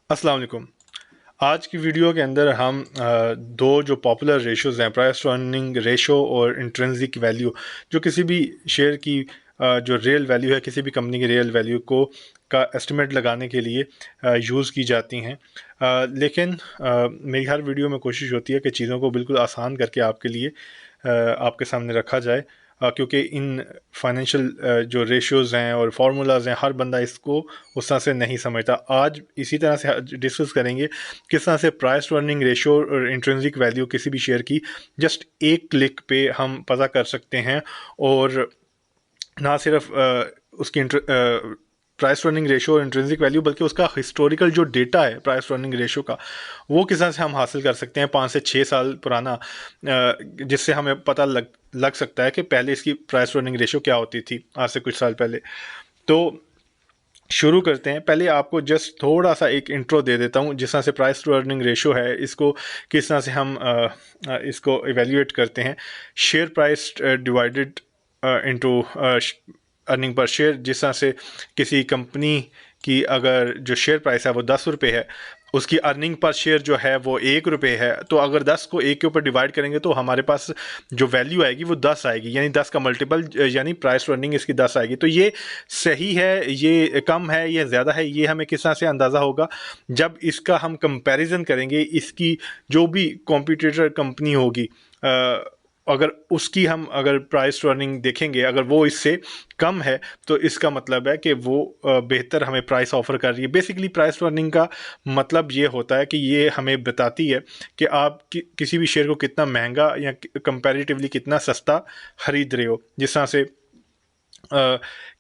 अस्सलाम वालेकुम। आज की वीडियो के अंदर हम दो जो पॉपुलर रेशोज़ हैं, प्राइस टू अर्निंग रेशो और इंट्रिंसिक वैल्यू, जो किसी भी शेयर की जो रियल वैल्यू है, किसी भी कंपनी की रियल वैल्यू को का एस्टिमेट लगाने के लिए यूज़ की जाती हैं। लेकिन मेरी हर वीडियो में कोशिश होती है कि चीज़ों को बिल्कुल आसान करके आपके लिए आपके सामने रखा जाए, क्योंकि इन फाइनेंशियल जो रेशियोज़ हैं और फार्मूलाज हैं, हर बंदा इसको उस तरह से नहीं समझता। आज इसी तरह से डिस्कस करेंगे किस तरह से प्राइस टू अर्निंग रेशियो और इंट्रिंसिक वैल्यू किसी भी शेयर की जस्ट एक क्लिक पे हम पता कर सकते हैं। और ना सिर्फ उसकी प्राइस टू अर्निंग रेशियो और इंट्रिंसिक वैल्यू, बल्कि उसका हिस्टोरिकल जो डेटा है प्राइस टू अर्निंग रेशियो का, वो किस तरह से हम हासिल कर सकते हैं 5 से 6 साल पुराना, जिससे हमें पता लग सकता है कि पहले इसकी प्राइस टू अर्निंग रेशियो क्या होती थी आज से कुछ साल पहले। तो शुरू करते हैं। पहले आपको जस्ट थोड़ा सा एक इंट्रो दे देता हूँ जिस तरह से प्राइस टू अर्निंग रेशियो है, इसको किस तरह से हम इसको इवेल्युएट करते हैं। Share price divided into earning per share. जिस तरह से किसी कंपनी की अगर जो शेयर प्राइस है वो 10 रुपये है, उसकी अर्निंग पर शेयर जो है वो 1 रुपये है, तो अगर 10 को 1 के ऊपर डिवाइड करेंगे तो हमारे पास जो वैल्यू आएगी वो 10 आएगी, यानी 10 का मल्टीपल, यानी प्राइस टू अर्निंग इसकी 10 आएगी। तो ये सही है, ये कम है, ये ज़्यादा है, ये हमें किस तरह से अंदाज़ा होगा जब इसका हम कंपैरिजन करेंगे इसकी जो भी कॉम्पिटिटर कंपनी होगी, अगर उसकी हम अगर प्राइस टू अर्निंग देखेंगे, अगर वो इससे कम है तो इसका मतलब है कि वो बेहतर हमें प्राइस ऑफर कर रही है। बेसिकली प्राइस टू अर्निंग का मतलब ये होता है कि ये हमें बताती है कि आप किसी भी शेयर को कितना महंगा या कंपैरेटिवली कितना सस्ता खरीद रहे हो। जिस तरह से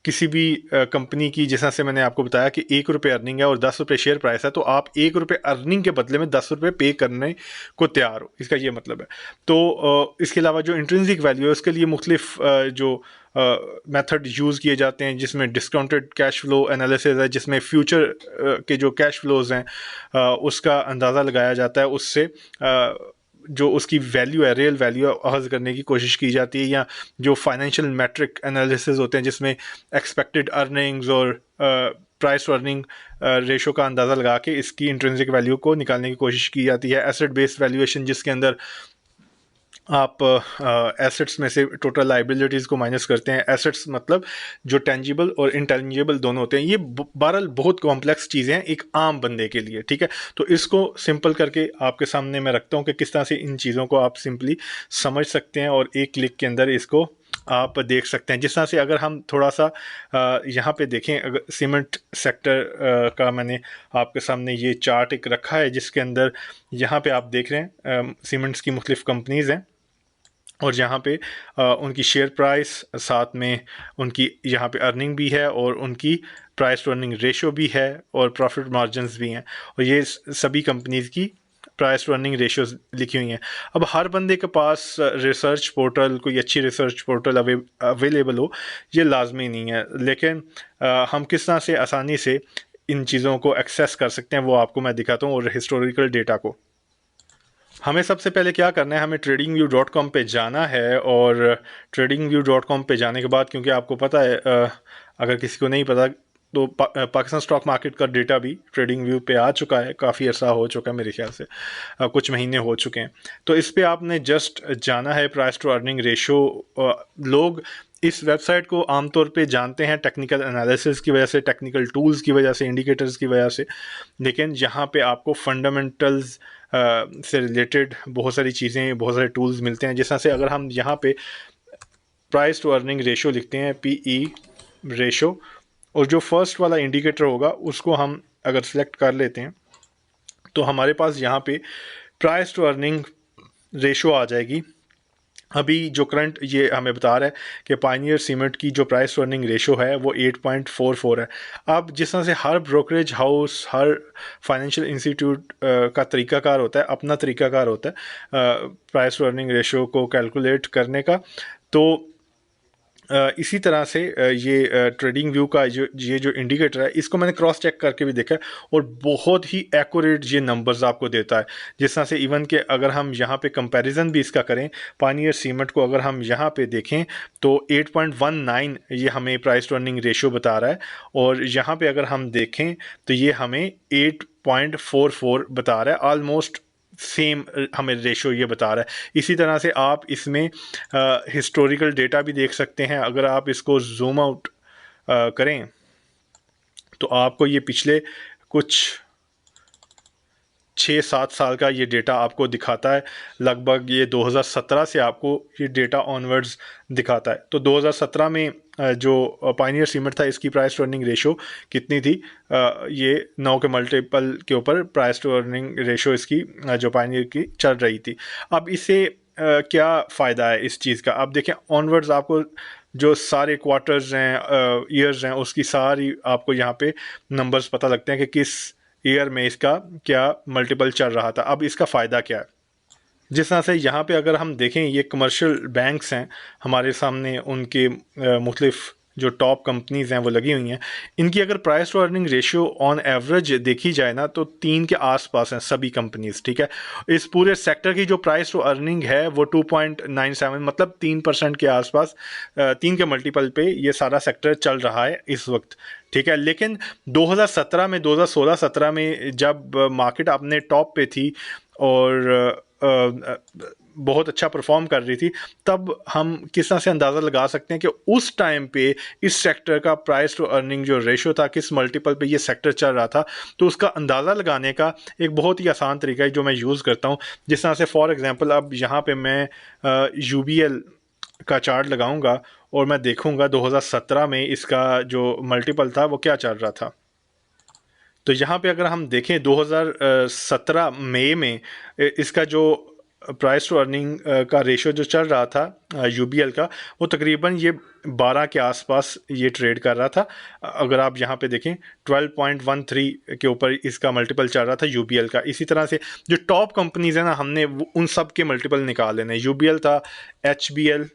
किसी भी कंपनी की, जैसा से मैंने आपको बताया कि 1 रुपये अर्निंग है और 10 रुपये शेयर प्राइस है, तो आप 1 रुपये अर्निंग के बदले में 10 रुपये पे करने को तैयार हो, इसका ये मतलब है। तो इसके अलावा जो इंट्रिंसिक वैल्यू है उसके लिए मुख्तलिफ जो मेथड यूज़ किए जाते हैं, जिसमें डिस्काउंटेड कैश फ्लो एनालिसिस है, जिसमें फ्यूचर के जो कैश फ्लोज हैं उसका अंदाज़ा लगाया जाता है। उससे जो उसकी वैल्यू है, रियल वैल्यू अखज़ करने की कोशिश की जाती है। या जो फाइनेंशियल मैट्रिक एनालिसिस होते हैं जिसमें एक्सपेक्टेड अर्निंग्स और प्राइस टू अर्निंग रेशो का अंदाज़ा लगा के इसकी इंट्रिंसिक वैल्यू को निकालने की कोशिश की जाती है। एसेट बेस्ड वैल्यूएशन, जिसके अंदर आप एसेट्स में से टोटल लाइबिलिटीज़ को माइनस करते हैं। एसेट्स मतलब जो टेंजिबल और इनटेंजिबल दोनों होते हैं। ये बहरहाल बहुत कॉम्प्लेक्स चीज़ें हैं एक आम बंदे के लिए, ठीक है। तो इसको सिंपल करके आपके सामने मैं रखता हूँ कि किस तरह से इन चीज़ों को आप सिंपली समझ सकते हैं और एक क्लिक के अंदर इसको आप देख सकते हैं। जिस तरह से अगर हम थोड़ा सा यहाँ पे देखें, अगर सीमेंट सेक्टर का मैंने आपके सामने ये चार्ट एक रखा है, जिसके अंदर यहाँ पे आप देख रहे हैं सीमेंट्स की मुख्तलिफ कंपनीज़ हैं और यहाँ पे उनकी शेयर प्राइस, साथ में उनकी यहाँ पे अर्निंग भी है और उनकी प्राइस टू अर्निंग रेशो भी है और प्रॉफिट मार्जिन्स भी हैं। और ये सभी कंपनीज़ की प्राइस टू अर्निंग रेशियोज लिखी हुई हैं। अब हर बंदे के पास रिसर्च पोर्टल, कोई अच्छी रिसर्च पोर्टल अवेलेबल हो, ये लाजमी नहीं है। लेकिन हम किस तरह से आसानी से इन चीज़ों को एक्सेस कर सकते हैं वो आपको मैं दिखाता हूँ, और हिस्टोरिकल डेटा को। हमें सबसे पहले क्या करना है, हमें tradingview.com पे जाना है। और tradingview.com पे जाने के बाद, क्योंकि आपको पता है, अगर किसी को नहीं पता तो पाकिस्तान स्टॉक मार्केट का डेटा भी ट्रेडिंग व्यू पे आ चुका है, काफ़ी अर्सा हो चुका है, मेरे ख्याल से कुछ महीने हो चुके हैं। तो इस पे आपने जस्ट जाना है, प्राइस टू अर्निंग रेशो। लोग इस वेबसाइट को आमतौर पे जानते हैं टेक्निकल एनालिसिस की वजह से, टेक्निकल टूल्स की वजह से, इंडिकेटर्स की वजह से। लेकिन यहाँ पे आपको फंडामेंटल्स से रिलेटेड बहुत सारी चीज़ें, बहुत सारे टूल्स मिलते हैं। जिस तरह से अगर हम यहाँ पे प्राइस टू अर्निंग रेशो लिखते हैं, PE रेशो, और जो फर्स्ट वाला इंडिकेटर होगा उसको हम अगर सिलेक्ट कर लेते हैं तो हमारे पास यहाँ पे प्राइस टू अर्निंग रेशो आ जाएगी। अभी जो करंट ये हमें बता रहा है कि पायनियर सीमेंट की जो प्राइस टू अर्निंग रेशो है वो 8.44 है। अब जिस तरह से हर ब्रोकरेज हाउस, हर फाइनेंशियल इंस्टीट्यूट का तरीकाकार होता है, अपना तरीकाकार होता है प्राइस टू अर्निंग रेशो को कैलकुलेट करने का। तो इसी तरह से ये ट्रेडिंग व्यू का ये जो इंडिकेटर है, इसको मैंने क्रॉस चेक करके भी देखा है और बहुत ही एक्यूरेट ये नंबर्स आपको देता है। जिस तरह से इवन के अगर हम यहाँ पे कंपैरिजन भी इसका करें, पानियर सीमेंट को अगर हम यहाँ पे देखें तो 8.19 ये हमें प्राइस टू अर्निंग रेशियो बता रहा है, और यहाँ पे अगर हम देखें तो ये हमें 8.44 बता रहा है। ऑलमोस्ट सेम हमें रेशो ये बता रहा है। इसी तरह से आप इसमें हिस्टोरिकल डेटा भी देख सकते हैं। अगर आप इसको जूम आउट करें तो आपको ये पिछले कुछ 6-7 साल का ये डेटा आपको दिखाता है। लगभग ये 2017 से आपको ये डेटा ऑनवर्ड्स दिखाता है। तो 2017 में जो पायनियर सीमेंट था, इसकी प्राइस टू अर्निंग रेशो कितनी थी? ये 9 के मल्टीपल के ऊपर प्राइस टू अर्निंग रेशो इसकी जो पायनियर की चल रही थी। अब इससे क्या फ़ायदा है इस चीज़ का? अब देखें ऑनवर्ड्स आपको जो सारे क्वार्टर्स हैं, ईयर्स हैं, उसकी सारी आपको यहाँ पे नंबर्स पता लगते हैं कि किस ईयर में इसका क्या मल्टीपल चल रहा था। अब इसका फ़ायदा क्या है? जिस तरह से यहाँ पे अगर हम देखें, ये कमर्शियल बैंक्स हैं हमारे सामने, उनके मुख्तलिफ जो टॉप कंपनीज़ हैं वो लगी हुई हैं। इनकी अगर price to earning ratio on average देखी जाए ना, तो 3 के आसपास हैं सभी कंपनीज़, ठीक है। इस पूरे सेक्टर की जो प्राइस टू अर्निंग है वो 2.97, मतलब 3% के आसपास, 3 के मल्टीपल पे ये सारा सेक्टर चल रहा है इस वक्त, ठीक है। लेकिन 2017 में, 2016-17 में जब मार्केट अपने टॉप पे थी और बहुत अच्छा परफॉर्म कर रही थी, तब हम किस तरह से अंदाज़ा लगा सकते हैं कि उस टाइम पे इस सेक्टर का प्राइस टू अर्निंग जो रेशो था, किस मल्टीपल पे ये सेक्टर चल रहा था। तो उसका अंदाज़ा लगाने का एक बहुत ही आसान तरीका है जो मैं यूज़ करता हूँ। जिस तरह से फॉर एग्ज़ाम्पल अब यहाँ पे मैं UBL का चार्ट लगाऊंगा और मैं देखूंगा 2017 में इसका जो मल्टीपल था वो क्या चल रहा था। तो यहाँ पे अगर हम देखें 2017 मई में इसका जो प्राइस टू अर्निंग का रेशियो जो चल रहा था UBL का, वो तकरीबन ये 12 के आसपास ये ट्रेड कर रहा था। अगर आप यहाँ पे देखें 12.13 के ऊपर इसका मल्टीपल चल रहा था UBL का। इसी तरह से जो टॉप कंपनीज है ना, हमने उन सब के मल्टीपल निकाल लेने। UBL था, HBL,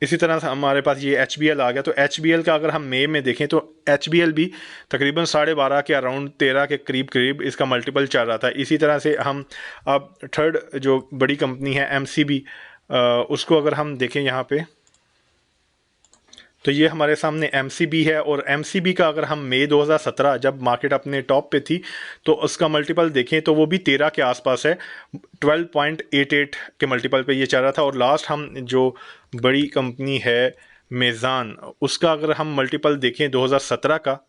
इसी तरह से हमारे पास ये HBL आ गया। तो HBL का अगर हम मई में देखें तो HBL भी तकरीबन 12.5 के अराउंड 13 के करीब करीब इसका मल्टीपल चल रहा था। इसी तरह से हम अब थर्ड जो बड़ी कंपनी है MCB, उसको अगर हम देखें यहाँ पे, तो ये हमारे सामने MCB है। और MCB का अगर हम मई 2017 जब मार्केट अपने टॉप पे थी तो उसका मल्टीपल देखें तो वो भी 13 के आसपास है, 12.88 के मल्टीपल पे ये चल रहा था। और लास्ट हम जो बड़ी कंपनी है मेज़ान, उसका अगर हम मल्टीपल देखें 2017 का,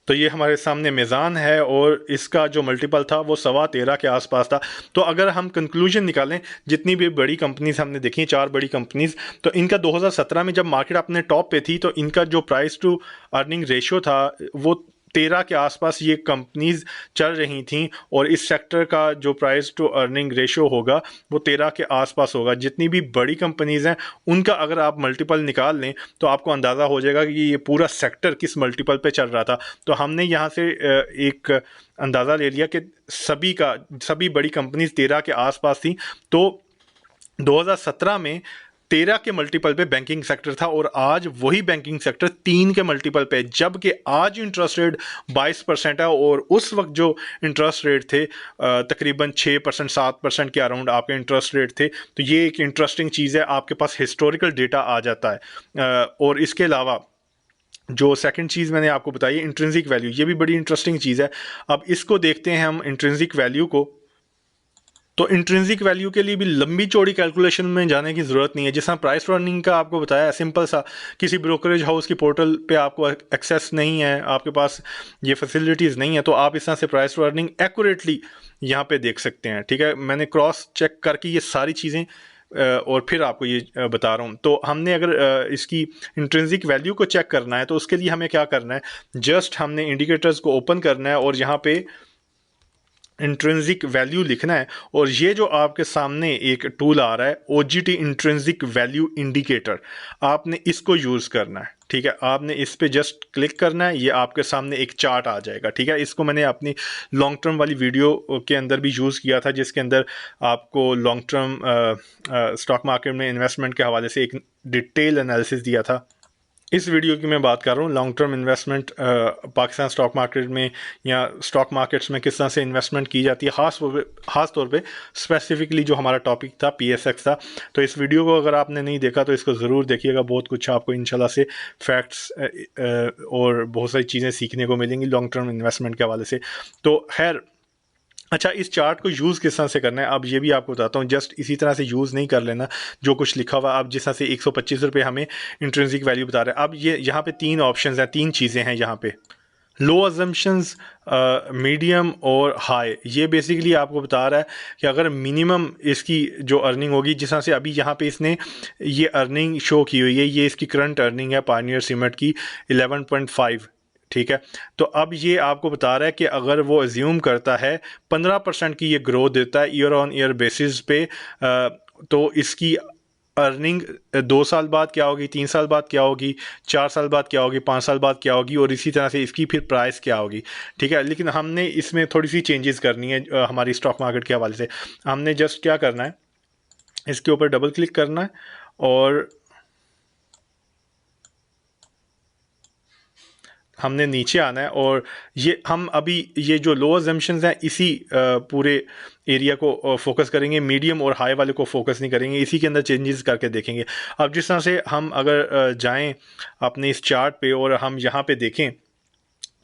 तो ये हमारे सामने मेज़ान है और इसका जो मल्टीपल था वो 13.25 के आसपास था। तो अगर हम कंक्लूजन निकालें, जितनी भी बड़ी कंपनीज हमने देखी, 4 बड़ी कंपनीज, तो इनका 2017 में जब मार्केट अपने टॉप पे थी तो इनका जो प्राइस टू अर्निंग रेशियो था वो 13 के आसपास ये कंपनीज चल रही थी। और इस सेक्टर का जो प्राइस टू अर्निंग रेशियो होगा वो 13 के आसपास होगा। जितनी भी बड़ी कंपनीज हैं उनका अगर आप मल्टीपल निकाल लें तो आपको अंदाज़ा हो जाएगा कि ये पूरा सेक्टर किस मल्टीपल पे चल रहा था। तो हमने यहाँ से एक अंदाज़ा ले लिया कि सभी बड़ी कंपनीज 13 के आसपास थी। तो 2017 में 13 के मल्टीपल पे बैंकिंग सेक्टर था और आज वही बैंकिंग सेक्टर 3 के मल्टीपल पे, जबकि आज इंटरेस्ट रेट 22% है और उस वक्त जो इंटरेस्ट रेट थे तकरीबन 6% 7% के अराउंड आपके इंटरेस्ट रेट थे। तो ये एक इंटरेस्टिंग चीज़ है, आपके पास हिस्टोरिकल डेटा आ जाता है। और इसके अलावा जो सेकंड चीज़ मैंने आपको बताई, इंट्रिंसिक वैल्यू, ये भी बड़ी इंटरेस्टिंग चीज़ है। अब इसको देखते हैं हम इंट्रिंसिक वैल्यू को। तो इंट्रिंसिक वैल्यू के लिए भी लंबी चौड़ी कैलकुलेशन में जाने की ज़रूरत नहीं है। जिस तरह प्राइस टू अर्निंग का आपको बताया, सिंपल सा, किसी ब्रोकरेज हाउस की पोर्टल पे आपको एक्सेस नहीं है, आपके पास ये फैसिलिटीज़ नहीं है, तो आप इस तरह से प्राइस टू अर्निंग एक्यूरेटली यहाँ पे देख सकते हैं, ठीक है। मैंने क्रॉस चेक करके ये सारी चीज़ें और फिर आपको ये बता रहा हूँ। तो हमने अगर इसकी इंट्रिंसिक वैल्यू को चेक करना है तो उसके लिए हमें क्या करना है, जस्ट हमने इंडिकेटर्स को ओपन करना है और यहाँ पे इंट्रिंसिक वैल्यू लिखना है, और ये जो आपके सामने एक टूल आ रहा है OGT इंट्रिंसिक वैल्यू इंडिकेटर, आपने इसको यूज़ करना है। ठीक है, आपने इस पे जस्ट क्लिक करना है, ये आपके सामने एक चार्ट आ जाएगा। ठीक है, इसको मैंने अपनी लॉन्ग टर्म वाली वीडियो के अंदर भी यूज़ किया था, जिसके अंदर आपको लॉन्ग टर्म स्टॉक मार्केट में इन्वेस्टमेंट के हवाले से एक डिटेल एनालिसिस दिया था। इस वीडियो की मैं बात कर रहा हूँ long term investment Pakistan stock market में या स्टॉक मार्केट्स में किस तरह से इन्वेस्टमेंट की जाती है, ख़ास तौर पे स्पेसिफिकली जो हमारा टॉपिक था PSX था। तो इस वीडियो को अगर आपने नहीं देखा तो इसको ज़रूर देखिएगा, बहुत कुछ आपको इंशाल्लाह से फैक्ट्स और बहुत सारी चीज़ें सीखने को मिलेंगी लॉन्ग टर्म इन्वेस्टमेंट के हवाले से। तो खैर, अच्छा, इस चार्ट को यूज़ किस तरह से करना है अब ये भी आपको बताता हूँ। जस्ट इसी तरह से यूज़ नहीं कर लेना जो कुछ लिखा हुआ। अब जिस तरह से 125 रुपये हमें इंट्रिंसिक वैल्यू बता रहा है, अब ये यहाँ पे 3 ऑप्शंस हैं, 3 चीज़ें हैं यहाँ पे, लो अजम्पशंस, मीडियम और हाई। ये बेसिकली आपको बता रहा है कि अगर मिनिमम इसकी जो अर्निंग होगी, जिस तरह से अभी यहाँ पे इसने ये अर्निंग शो की हुई है, ये इसकी करंट अर्निंग है पायनियर सीमेंट की 11.5। ठीक है, तो अब ये आपको बता रहा है कि अगर वो एज्यूम करता है 15% की ये ग्रोथ देता है ईयर ऑन ईयर बेसिस पे, तो इसकी अर्निंग 2 साल बाद क्या होगी, 3 साल बाद क्या होगी, 4 साल बाद क्या होगी, 5 साल बाद क्या होगी, और इसी तरह से इसकी फिर प्राइस क्या होगी। ठीक है, लेकिन हमने इसमें थोड़ी सी चेंजेस करनी है हमारी स्टॉक मार्केट के हवाले से। हमने जस्ट क्या करना है, इसके ऊपर डबल क्लिक करना है और हमने नीचे आना है, और ये हम अभी ये जो लो अजम्पशंस हैं इसी पूरे एरिया को फोकस करेंगे, मीडियम और हाई वाले को फोकस नहीं करेंगे, इसी के अंदर चेंजेस करके देखेंगे। अब जिस तरह से हम अगर जाएं अपने इस चार्ट पे और हम यहाँ पे देखें,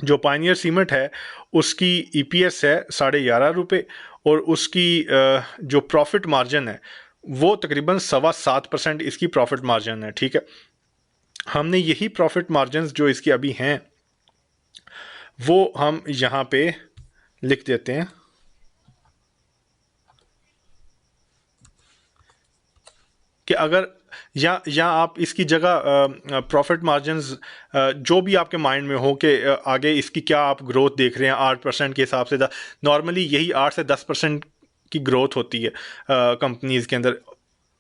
जो पायनियर सीमेंट है उसकी EPS है 11.5 रुपये, और उसकी जो प्रॉफिट मार्जिन है वो तकरीबन 7.25% इसकी प्रॉफिट मार्जिन है। ठीक है, हमने यही प्रॉफिट मार्जिन जो इसकी अभी हैं वो हम यहाँ पे लिख देते हैं कि अगर या आप इसकी जगह प्रॉफिट मार्जिन्स जो भी आपके माइंड में हो कि आगे इसकी क्या आप ग्रोथ देख रहे हैं 8% के हिसाब से, नॉर्मली यही 8 से 10% की ग्रोथ होती है कंपनीज़ के अंदर,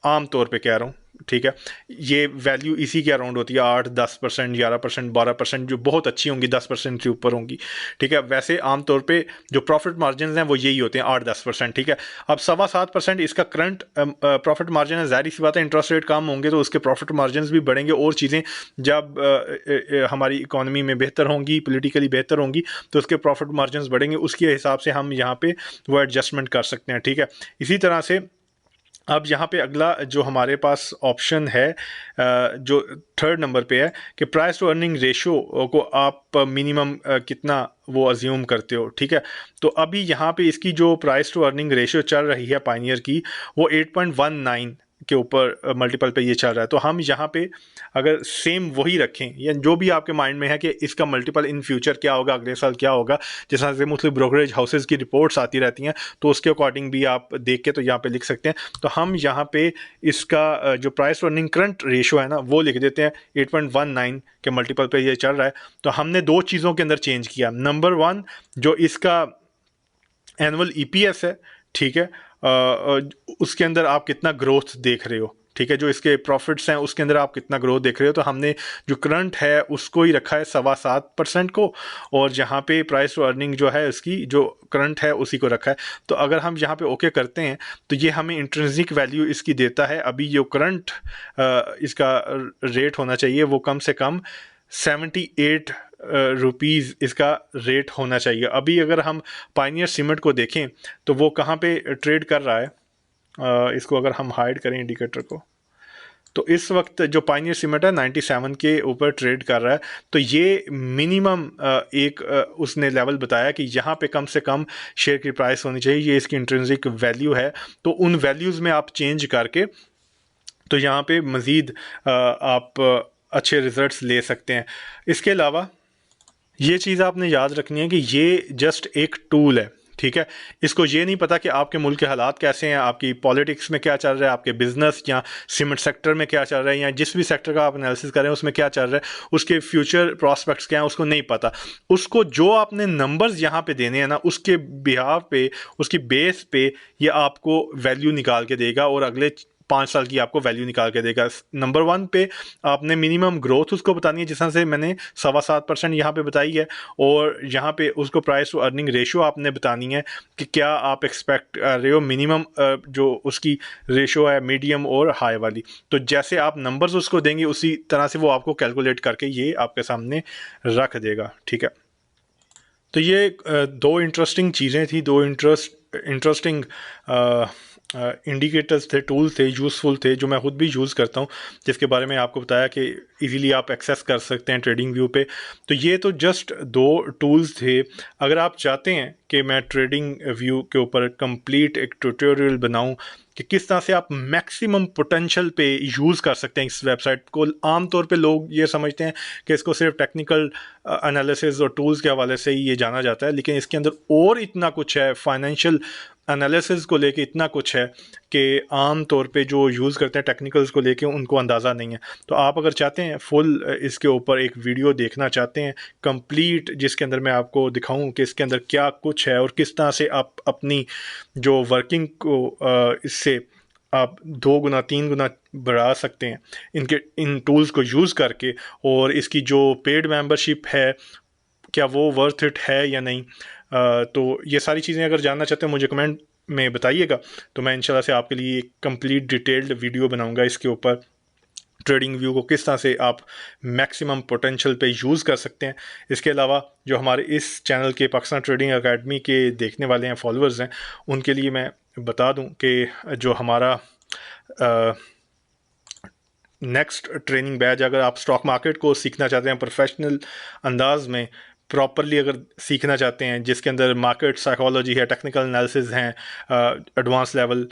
आम तौर पे कह रहा हूँ। ठीक है, ये वैल्यू इसी के अराउंड होती है, 8-10%, 11%, 12%, जो बहुत अच्छी होंगी 10% से ऊपर होंगी। ठीक है, वैसे आमतौर पे जो प्रॉफिट मार्जिन हैं वो यही होते हैं, 8-10%। ठीक है, अब 7.25% इसका करंट प्रॉफिट मार्जिन है। ज़ाहिर सी बात है, इंटरेस्ट रेट कम होंगे तो उसके प्रॉफिट मार्जिन भी बढ़ेंगे, और चीज़ें जब हमारी इकोनॉमी में बेहतर होंगी, पोलिटिकली बेहतर होंगी, तो उसके प्रॉफिट मार्जिन बढ़ेंगे, उसके हिसाब से हम यहाँ पे वो एडजस्टमेंट कर सकते हैं। ठीक है, इसी तरह से अब यहाँ पे अगला जो हमारे पास ऑप्शन है जो 3rd नंबर पे है कि प्राइस टू अर्निंग रेशियो को आप मिनिमम कितना वो अज्यूम करते हो। ठीक है, तो अभी यहाँ पे इसकी जो प्राइस टू अर्निंग रेशियो चल रही है पायनियर की, वो 8.19 के ऊपर मल्टीपल पे ये चल रहा है। तो हम यहाँ पे अगर सेम वही रखें, या जो भी आपके माइंड में है कि इसका मल्टीपल इन फ्यूचर क्या होगा, अगले साल क्या होगा, जिस तरह से मुख्तलिफ ब्रोकरेज हाउसेज की रिपोर्ट्स आती रहती हैं, तो उसके अकॉर्डिंग भी आप देख के तो यहाँ पे लिख सकते हैं। तो हम यहाँ पे इसका जो price to earning current ratio है ना वो लिख देते हैं 8.19 के मल्टीपल पे ये चल रहा है। तो हमने 2 चीज़ों के अंदर चेंज किया। नंबर 1, जो इसका एनुअल EPS है, ठीक है, उसके अंदर आप कितना ग्रोथ देख रहे हो। ठीक है, जो इसके प्रॉफिट्स हैं उसके अंदर आप कितना ग्रोथ देख रहे हो। तो हमने जो करंट है उसको ही रखा है 7.25% को, और जहाँ पे प्राइस टू अर्निंग जो है उसकी जो करंट है उसी को रखा है। तो अगर हम यहाँ पे ओके करते हैं तो ये हमें इंट्रिंसिक वैल्यू इसकी देता है। अभी जो करंट इसका रेट होना चाहिए वो कम से कम 78 रुपीज़ इसका रेट होना चाहिए। अभी अगर हम पायनियर सीमेंट को देखें तो वो कहाँ पे ट्रेड कर रहा है, इसको अगर हम हाइड करें इंडिकेटर को, तो इस वक्त जो पायनियर सीमेंट है 97 के ऊपर ट्रेड कर रहा है। तो ये मिनिमम एक उसने लेवल बताया कि यहाँ पे कम से कम शेयर की प्राइस होनी चाहिए, ये इसकी इंट्रिंसिक वैल्यू है। तो उन वैल्यूज़ में आप चेंज करके तो यहाँ पे मज़ीद आप अच्छे रिज़ल्ट्स ले सकते हैं। इसके अलावा ये चीज़ आपने याद रखनी है कि ये जस्ट एक टूल है। ठीक है। इसको ये नहीं पता कि आपके मुल्क के हालात कैसे हैं, आपकी पॉलिटिक्स में क्या चल रहा है, आपके बिजनेस या सीमेंट सेक्टर में क्या चल रहा है, या जिस भी सेक्टर का आप एनालिसिस कर रहे हैं उसमें क्या चल रहा है, उसके फ्यूचर प्रॉस्पेक्ट्स क्या हैं, उसको नहीं पता। उसको जो आपने नंबर्स यहाँ पे देने हैं ना, उसके बिहाव पे, उसकी बेस पे ये आपको वैल्यू निकाल के देगा और अगले 5 साल की आपको वैल्यू निकाल के देगा। नंबर 1 पे आपने मिनिमम ग्रोथ उसको बतानी है, जिस तरह से मैंने 7.25% यहाँ पे बताई है, और यहाँ पे उसको प्राइस टू अर्निंग रेशियो आपने बतानी है कि क्या आप एक्सपेक्ट कर रहे हो मिनिमम जो उसकी रेशियो है मीडियम और हाई वाली। तो जैसे आप नंबर्स उसको देंगे उसी तरह से वो आपको कैलकुलेट करके ये आपके सामने रख देगा, ठीक है। तो ये दो इंटरेस्टिंग चीज़ें थी, दो इंटरेस्टिंग इंडिकेटर्स थे, टूल्स थे, यूज़फुल थे, जो मैं खुद भी यूज़ करता हूँ, जिसके बारे में आपको बताया कि इजीली आप एक्सेस कर सकते हैं ट्रेडिंग व्यू पे। तो ये तो जस्ट दो टूल्स थे। अगर आप चाहते हैं कि मैं ट्रेडिंग व्यू के ऊपर कंप्लीट एक ट्यूटोरियल बनाऊं कि किस तरह से आप मैक्सिमम पोटेंशियल पे यूज़ कर सकते हैं इस वेबसाइट को, आमतौर पे लोग ये समझते हैं कि इसको सिर्फ टेक्निकल एनालिसिस और टूल्स के हवाले से ही ये जाना जाता है, लेकिन इसके अंदर और इतना कुछ है, फाइनेंशियल एनालिसिस को लेके इतना कुछ है कि आम तौर पे जो यूज़ करते हैं टेक्निकल्स को लेके उनको अंदाज़ा नहीं है। तो आप अगर चाहते हैं फुल इसके ऊपर एक वीडियो देखना चाहते हैं कंप्लीट, जिसके अंदर मैं आपको दिखाऊं कि इसके अंदर क्या कुछ है और किस तरह से आप अपनी जो वर्किंग को इससे आप 2 गुना 3 गुना बढ़ा सकते हैं इन टूल्स को यूज़ करके, और इसकी जो पेड मेंबरशिप है क्या वो वर्थ इट है या नहीं। तो ये सारी चीज़ें अगर जानना चाहते हैं मुझे कमेंट में बताइएगा, तो मैं इंशाल्लाह से आपके लिए एक कंप्लीट डिटेल्ड वीडियो बनाऊंगा इसके ऊपर, ट्रेडिंग व्यू को किस तरह से आप मैक्सिमम पोटेंशियल पे यूज़ कर सकते हैं। इसके अलावा जो हमारे इस चैनल के पाकिस्तान ट्रेडिंग एकेडमी के देखने वाले हैं, फॉलोअर्स हैं, उनके लिए मैं बता दूं कि जो हमारा नेक्स्ट ट्रेनिंग बैच, अगर आप स्टॉक मार्केट को सीखना चाहते हैं प्रोफेशनल अंदाज में, प्रॉपरली अगर सीखना चाहते हैं, जिसके अंदर मार्केट साइकोलॉजी है, टेक्निकल एनालिसिस हैं, एडवांस लेवल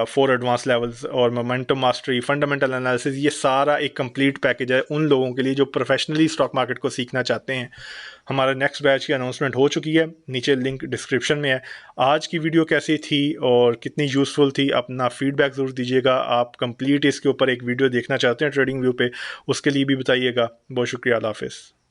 4 एडवांस लेवल्स और मोमेंटम मास्टरी, फंडामेंटल एनालिसिस, ये सारा एक कंप्लीट पैकेज है उन लोगों के लिए जो प्रोफेशनली स्टॉक मार्केट को सीखना चाहते हैं। हमारा नेक्स्ट बैच की अनाउंसमेंट हो चुकी है, नीचे लिंक डिस्क्रिप्शन में है। आज की वीडियो कैसी थी और कितनी यूज़फुल थी, अपना फीडबैक ज़रूर दीजिएगा। आप कंप्लीट इसके ऊपर एक वीडियो देखना चाहते हैं ट्रेडिंग व्यू पे, उसके लिए भी बताइएगा। बहुत शुक्रिया, अल्लाह हाफ़िज़।